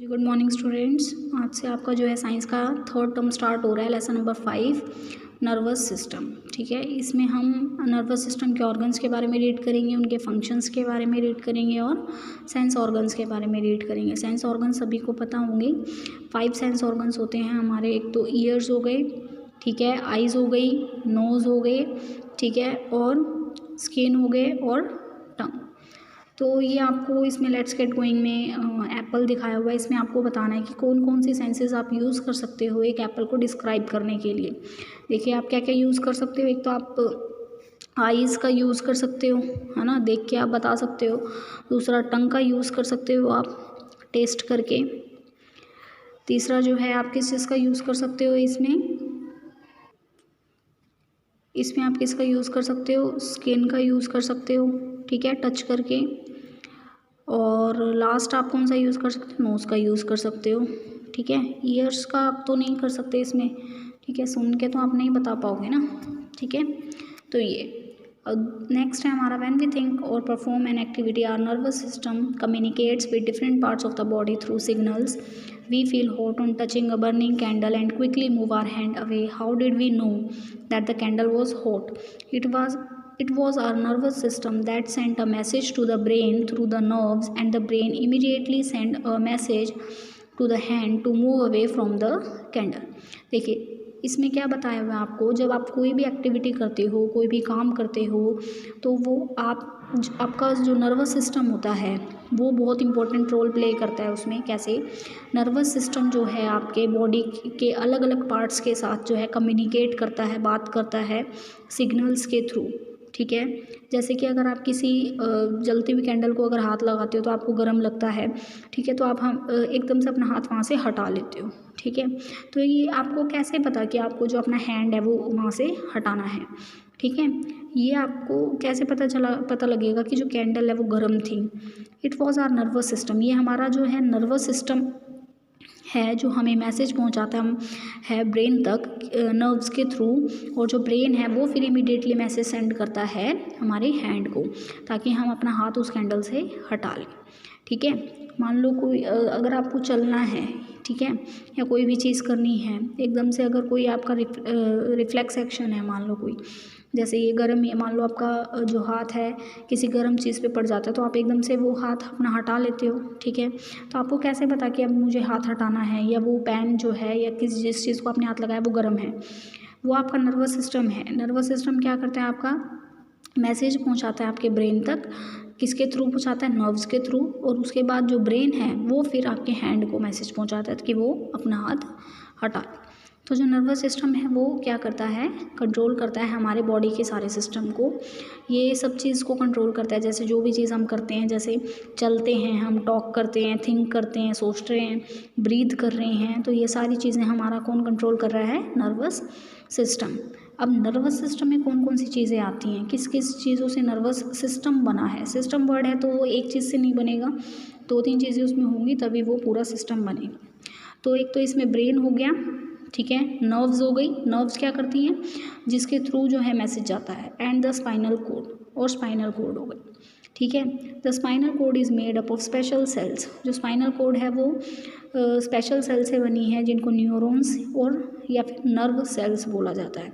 Good morning students. आज से आपका जो है साइंस का थर्ड टर्म स्टार्ट हो रहा है। Lesson number 5 nervous system. ठीक है, इसमें हम नर्वस सिस्टम के ऑर्गन्स के बारे में रीड करेंगे, उनके फंक्शंस के बारे में रीड करेंगे और सेंस ऑर्गन्स के बारे में रीड करेंगे। सेंस ऑर्गन्स सभी को पता होंगे। 5 सेंस ऑर्गन्स होते हैं हमारे। एक तो ईयर्स हो गए, ठीक है, आइज़ हो गई, नोज़ हो गए, ठीक है, और स्किन हो गए और टंग। तो ये आपको इसमें लेट्स गेट गोइंग में एप्पल दिखाया हुआ है। इसमें आपको बताना है कि कौन कौन सी सेंसेस आप यूज़ कर सकते हो एक एप्पल को डिस्क्राइब करने के लिए। देखिए आप क्या क्या यूज़ कर सकते हो। एक तो आप आईज़ का यूज़ कर सकते हो, है ना, देख के आप बता सकते हो। दूसरा टंग का यूज़ कर सकते हो आप टेस्ट करके। तीसरा जो है आप किस चीज़ का यूज़ कर सकते हो इसमें आप किसका यूज़ कर सकते हो, स्किन का यूज़ कर सकते हो, ठीक है, टच करके। और लास्ट आप कौन सा यूज़ कर सकते हो, नोज़ का यूज़ कर सकते हो, ठीक है। ईयर्स का आप तो नहीं कर सकते इसमें, ठीक है, सुन के तो आप नहीं बता पाओगे ना, ठीक है। तो ये नेक्स्ट है हमारा व्हेन वी थिंक और perform an activity our nervous system communicates with different parts of the body through signals. We feel hot on touching a burning candle and quickly move our hand away. How did we know that the candle was hot? It was our nervous system that sent a message to the brain through the nerves, and the brain immediately sent a message to the hand to move away from the candle. देखिए इसमें क्या बताया हुआ है आपको, जब आप कोई भी एक्टिविटी करते हो, कोई भी काम करते हो, तो वो आपका जो नर्वस सिस्टम होता है वो बहुत इंपॉर्टेंट रोल प्ले करता है उसमें। कैसे, नर्वस सिस्टम जो है आपके बॉडी के अलग अलग पार्ट्स के साथ जो है कम्युनिकेट करता है, बात करता है सिग्नल्स के थ्रू, ठीक है। जैसे कि अगर आप किसी जलती हुई कैंडल को अगर हाथ लगाते हो तो आपको गर्म लगता है, ठीक है, तो आप एकदम से अपना हाथ वहाँ से हटा लेते हो, ठीक है। तो ये आपको कैसे पता कि आपको जो अपना हैंड है वो वहाँ से हटाना है, ठीक है। ये आपको कैसे पता लगेगा कि जो कैंडल है वो गर्म थी। It was our nervous system. ये हमारा जो है नर्वस सिस्टम है जो हमें मैसेज पहुंचाता है ब्रेन तक नर्व्स के थ्रू, और जो ब्रेन है वो फिर इमीडिएटली मैसेज सेंड करता है हमारे हैंड को ताकि हम अपना हाथ उस कैंडल से हटा लें, ठीक है। मान लो कोई अगर आपको चलना है, ठीक है, या कोई भी चीज़ करनी है, एकदम से अगर कोई आपका रिफ्लेक्स एक्शन है, मान लो कोई जैसे ये गर्म है, मान लो आपका जो हाथ है किसी गर्म चीज़ पे पड़ जाता है तो आप एकदम से वो हाथ अपना हटा लेते हो, ठीक है। तो आपको कैसे पता कि अब मुझे हाथ हटाना है, या वो पेन जो है या जिस चीज़ को आपने हाथ लगाया वो गर्म है? वो आपका नर्वस सिस्टम है। नर्वस सिस्टम क्या करता है, आपका मैसेज पहुंचाता है आपके ब्रेन तक। किसके थ्रू पहुंचाता है, नर्व्स के थ्रू, और उसके बाद जो ब्रेन है वो फिर आपके हैंड को मैसेज पहुंचाता है कि वो अपना हाथ हटा। तो जो नर्वस सिस्टम है वो क्या करता है, कंट्रोल करता है हमारे बॉडी के सारे सिस्टम को। ये सब चीज़ को कंट्रोल करता है। जैसे जो भी चीज़ हम करते हैं, जैसे चलते हैं, हम टॉक करते हैं, थिंक करते हैं, सोच रहे हैं, ब्रीथ कर रहे हैं, तो ये सारी चीज़ें हमारा कौन कंट्रोल कर रहा है, नर्वस सिस्टम। अब नर्वस सिस्टम में कौन कौन सी चीज़ें आती हैं, किस किस चीज़ों से नर्वस सिस्टम बना है। सिस्टम वर्ड है तो वो एक चीज़ से नहीं बनेगा, 2-3 चीज़ें उसमें होंगी तभी वो पूरा सिस्टम बनेगा। तो एक तो इसमें ब्रेन हो गया, ठीक है, नर्व्स हो गई, नर्व्स क्या करती हैं, जिसके थ्रू जो है मैसेज जाता है, एंड द स्पाइनल कोड, और स्पाइनल कोड हो गई, ठीक है। The spinal code is made up of special cells. जो स्पाइनल कोड है वो स्पेशल सेल से बनी है जिनको न्यूरॉन्स और या फिर नर्व सेल्स बोला जाता है।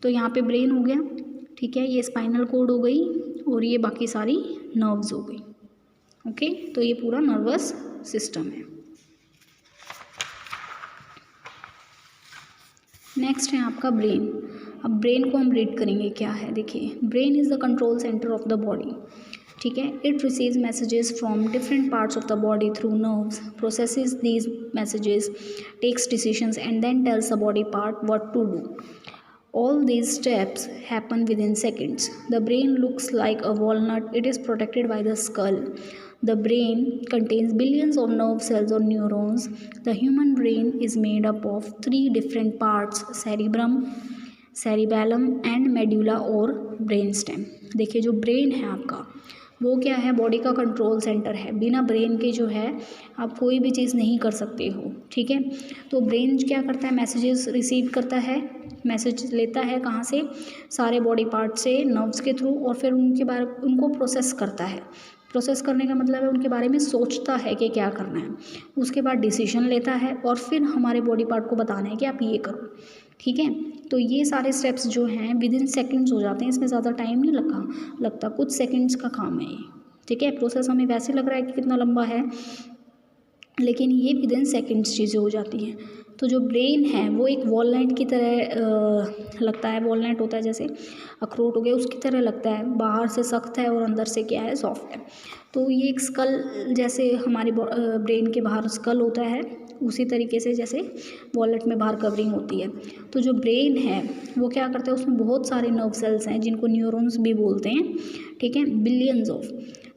तो यहाँ पे ब्रेन हो गया, ठीक है, ये स्पाइनल कोड हो गई, और ये बाकी सारी नर्व्स हो गई, ओके। तो ये पूरा नर्वस सिस्टम है। नेक्स्ट है आपका ब्रेन। अब ब्रेन को हम रीड करेंगे क्या है। देखिए, brain is the control centre of the body, ठीक है। It receives messages from different parts of the body through nerves, processes these messages, takes decisions and then tells the body part what to do. All these steps happen within seconds. The brain looks like a walnut. It is protected by the skull. The brain contains billions of nerve cells or neurons. The human brain is made up of 3 different parts: cerebrum, cerebellum and medulla or brainstem. देखिए जो brain है आपका वो क्या है, body का control centre है। बिना ब्रेन के जो है आप कोई भी चीज़ नहीं कर सकते हो, ठीक है। तो ब्रेन क्या करता है, मैसेजेस रिसीव करता है, मैसेज लेता है कहाँ से, सारे बॉडी पार्ट से, नर्व्स के थ्रू, और फिर उनको प्रोसेस करता है। प्रोसेस करने का मतलब है उनके बारे में सोचता है कि क्या करना है, उसके बाद डिसीजन लेता है और फिर हमारे बॉडी पार्ट को बताना है कि आप ये करो, ठीक है। तो ये सारे स्टेप्स जो हैं विद इन सेकेंड्स हो जाते हैं, इसमें ज़्यादा टाइम नहीं लगता, कुछ सेकेंड्स का काम है ये, ठीक है। प्रोसेस हमें वैसे लग रहा है कि कितना लंबा है, लेकिन ये विद इन सेकेंड्स चीज़ें हो जाती हैं। तो जो ब्रेन है वो एक वॉलनट की तरह लगता है, वॉलनट होता है जैसे अखरोट हो गया, उसकी तरह लगता है, बाहर से सख्त है और अंदर से क्या है, सॉफ्ट है। तो ये एक स्कल जैसे हमारे ब्रेन के बाहर स्कल होता है, उसी तरीके से जैसे वॉलनट में बाहर कवरिंग होती है। तो जो ब्रेन है वो क्या करता है, उसमें बहुत सारे नर्व सेल्स हैं जिनको न्यूरॉन्स भी बोलते हैं, ठीक है, बिलियंस ऑफ।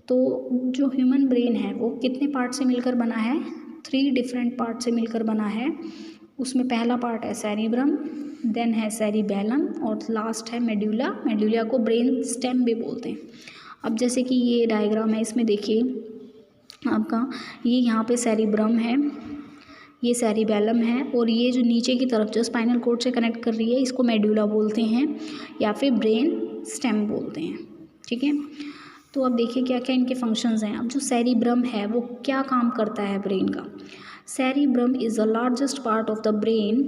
तो जो ह्यूमन ब्रेन है वो कितने पार्ट से मिलकर बना है, 3 डिफरेंट पार्ट से मिलकर बना है। उसमें पहला पार्ट है सेरिब्रम, देन है सेरिबेलम और लास्ट है मेडुला। मेडुला को ब्रेन स्टेम भी बोलते हैं। अब जैसे कि ये डायग्राम है, इसमें देखिए आपका ये यहाँ पे सेरिब्रम है, ये सेरिबेलम है और ये जो नीचे की तरफ जो स्पाइनल कॉर्ड से कनेक्ट कर रही है इसको मेडुला बोलते हैं या फिर ब्रेन स्टेम बोलते हैं, ठीक है। तो अब देखिए क्या क्या इनके फंक्शंस हैं। अब जो सेरिब्रम है वो क्या काम करता है ब्रेन का। Cerebrum is the largest part of the brain.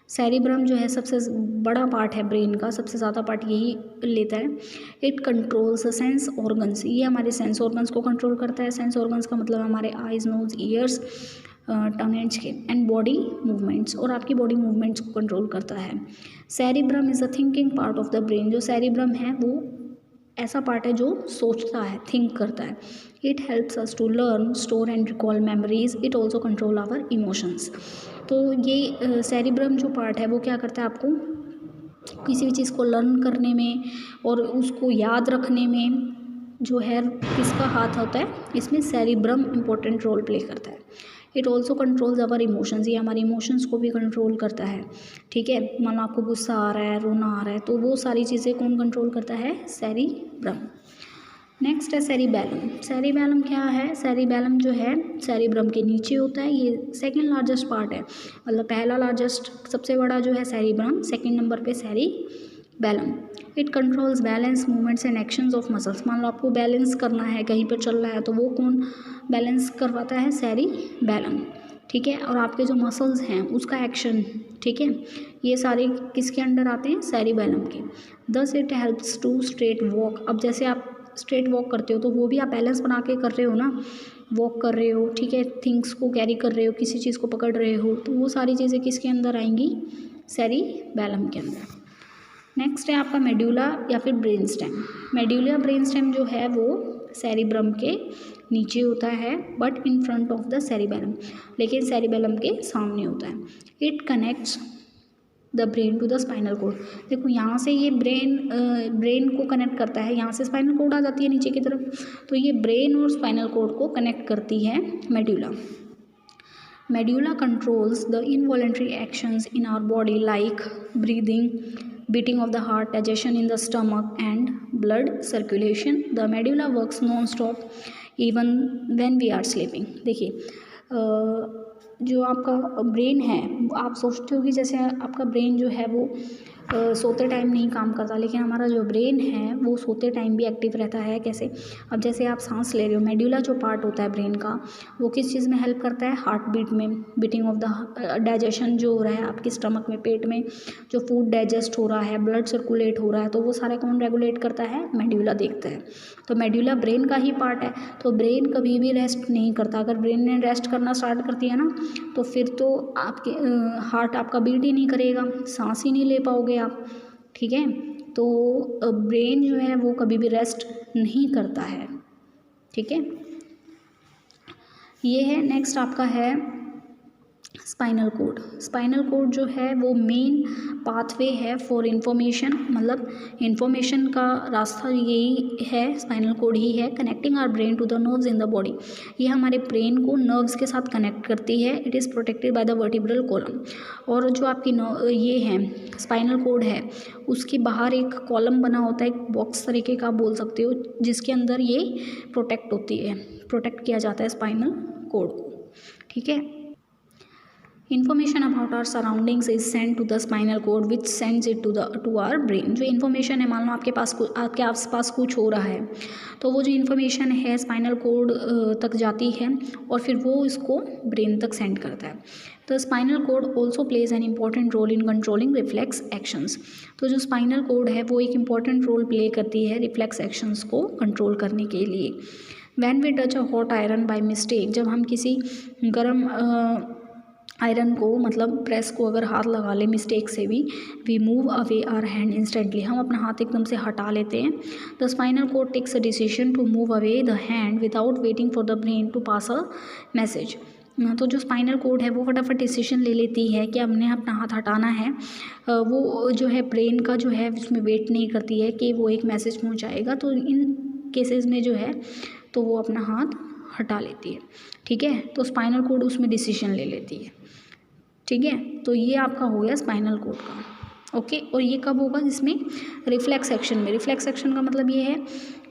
Cerebrum जो है सबसे बड़ा पार्ट है ब्रेन का, सबसे ज़्यादा पार्ट यही लेता है। इट कंट्रोल्स सेंस ऑर्गन्स, ये हमारे सेंस ऑर्गन्स को कंट्रोल करता है। सेंस ऑर्गन्स का मतलब हमारे eyes, nose, ears, tongue and skin and body movements, और आपकी बॉडी मूवमेंट्स को कंट्रोल करता है। Cerebrum is the thinking part of the brain. जो सेरिब्रम है वो ऐसा पार्ट है जो सोचता है, थिंक करता है। It helps us to learn, store and recall memories. It also control our emotions. तो ये सेरिब्रम जो पार्ट है वो क्या करता है, आपको किसी भी चीज़ को लर्न करने में और उसको याद रखने में जो है किसका हाथ होता है, इसमें सेरिब्रम इम्पोर्टेंट रोल प्ले करता है। It also controls our emotions, ये हमारे इमोशंस को भी कंट्रोल करता है, ठीक है। मान लो आपको गुस्सा आ रहा है, रोना आ रहा है, तो वो सारी चीज़ें कौन कंट्रोल करता है, सेरिब्रम। नेक्स्ट है सेरिबेलम। सेरिबेलम क्या है, सेरिबेलम जो है सेरिब्रम के नीचे होता है, ये सेकंड लार्जेस्ट पार्ट है, मतलब पहला लार्जेस्ट सबसे बड़ा जो है सेरिब्रम, सेकंड नंबर पे cerebellum. It controls balance, movements and actions of muscles. मान लो आपको बैलेंस करना है, कहीं पर चल रहा है, तो वो कौन बैलेंस करवाता है, सेरिबेलम, ठीक है। और आपके जो मसल्स हैं उसका एक्शन, ठीक है, ये सारे किसके अंडर आते हैं, सेरिबेलम के। Thus it helps to straight walk. अब जैसे आप स्ट्रेट वॉक करते हो तो वो भी आप बैलेंस बना के कर रहे हो ना, वॉक कर रहे हो, ठीक है, थिंग्स को कैरी कर रहे हो, किसी चीज़ को पकड़ रहे हो, तो वो सारी चीज़ें किसके अंदर आएंगी, सेरिबेलम के अंदर। नेक्स्ट है आपका मेडुला या फिर brain stem. Medulla brain stem जो है वो सेरिब्रम के नीचे होता है but in front of the cerebellum, लेकिन सेरिबेलम के सामने होता है। It connects the brain to the spinal cord. देखो यहाँ से ये ब्रेन को कनेक्ट करता है, यहाँ से स्पाइनल कोड आ जाती है नीचे की तरफ, तो ये ब्रेन और स्पाइनल कोड को कनेक्ट करती है medulla. Medulla controls the involuntary actions in our body like breathing, beating of the heart, digestion in the stomach and blood circulation. The medulla works non-stop even when we are sleeping. देखिए जो आपका brain है, आप सोचते हो कि जैसे आपका ब्रेन जो है वो सोते टाइम नहीं काम करता, लेकिन हमारा जो ब्रेन है वो सोते टाइम भी एक्टिव रहता है। कैसे, अब जैसे आप सांस ले रहे हो, मेडुला जो पार्ट होता है ब्रेन का वो किस चीज़ में हेल्प करता है, हार्ट बीट में, बीटिंग ऑफ द डाइजेशन जो हो रहा है आपके स्टमक में, पेट में जो फूड डाइजेस्ट हो रहा है, ब्लड सर्कुलेट हो रहा है, तो वो सारा कौन रेगुलेट करता है, मेडुला देखता है। तो मेडुला ब्रेन का ही पार्ट है, तो ब्रेन कभी भी रेस्ट नहीं करता। अगर ब्रेन ने रेस्ट करना स्टार्ट कर दिया ना तो फिर तो आपके हार्ट आपका बीट ही नहीं करेगा, सांस ही नहीं ले पाओगे आप, ठीक है। तो ब्रेन जो है वो कभी भी रेस्ट नहीं करता है, ठीक है। ये है नेक्स्ट आपका है स्पाइनल कोड। स्पाइनल कोड जो है वो मेन पाथवे है फॉर इंफॉर्मेशन, मतलब इंफॉर्मेशन का रास्ता यही है, स्पाइनल कोड ही है, connecting our brain to the nerves in the body. ये हमारे ब्रेन को नर्व्स के साथ कनेक्ट करती है। It is protected by the vertebral column. और जो आपकी ये है स्पाइनल कोड है उसके बाहर एक कॉलम बना होता है, एक बॉक्स तरीके का बोल सकते हो, जिसके अंदर ये प्रोटेक्ट किया जाता है स्पाइनल कोड को, ठीक है। Information about our surroundings is send to the spinal cord which sends it to our brain. जो इन्फॉर्मेशन है, मान लो आपके आसपास कुछ हो रहा है, तो वो जो इन्फॉर्मेशन है स्पाइनल कोड तक जाती है और फिर वो इसको ब्रेन तक सेंड करता है। The spinal cord also plays an important role in controlling reflex actions. तो जो स्पाइनल कोड है वो एक इम्पॉर्टेंट रोल प्ले करती है रिफ्लेक्स एक्शंस को कंट्रोल करने के लिए। When we touch a hot iron by mistake, जब हम किसी गर्म आयरन को मतलब प्रेस को अगर हाथ लगा ले मिस्टेक से भी, we move away our hand instantly, हम अपना हाथ एकदम से हटा लेते हैं। The spinal cord takes a decision to move away the hand without waiting for the brain to pass a message. तो जो स्पाइनल कोड है वो फटाफट डिसीजन ले लेती है कि हमने अपना हाथ हटाना है। वो जो है ब्रेन का जो है उसमें वेट नहीं करती है कि वो एक मैसेज पहुंचाएगा, तो इन केसेस में जो है तो वो अपना हाथ हटा लेती है। ठीक है, तो स्पाइनल कोड उसमें डिसीजन ले लेती है। ठीक है, तो ये आपका हो गया स्पाइनल कोड का। ओके, और ये कब होगा, जिसमें रिफ्लेक्स एक्शन में। रिफ्लेक्स एक्शन का मतलब ये है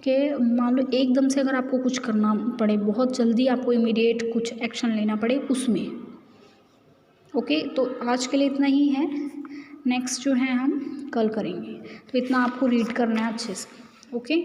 कि मान लो एकदम से अगर आपको कुछ करना पड़े, बहुत जल्दी आपको इमीडिएट कुछ एक्शन लेना पड़े उसमें। ओके, तो आज के लिए इतना ही है, नेक्स्ट जो है हम कल करेंगे। तो इतना आपको रीड करना है अच्छे से। ओके।